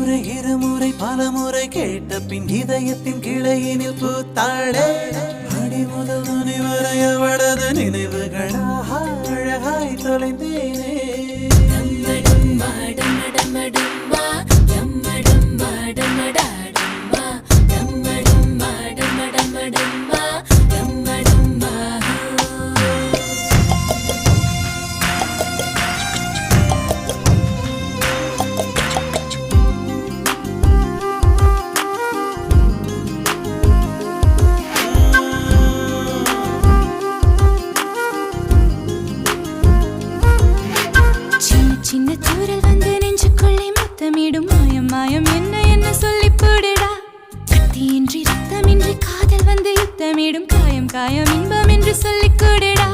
முறை இருமுறை பலமுறை கேட்ட பின் இதயத்தின் கிளையினில் பூத்தாளே அடி முதல் நுனி வரை அவளது நினைவுகளாக அழகாய் தொலைந்தேனே சின்ன தூரல் வந்து நெஞ்சுக்குள்ளே முத்தமிடும் மாயம் மாயம் என்ன என்ன சொல்லி போடுடா கத்தியின்றி ரத்தமின்றி காதல் வந்து யுத்தமிடும் காயம் காயம் இன்பம் என்று சொல்லிக் கூடுடா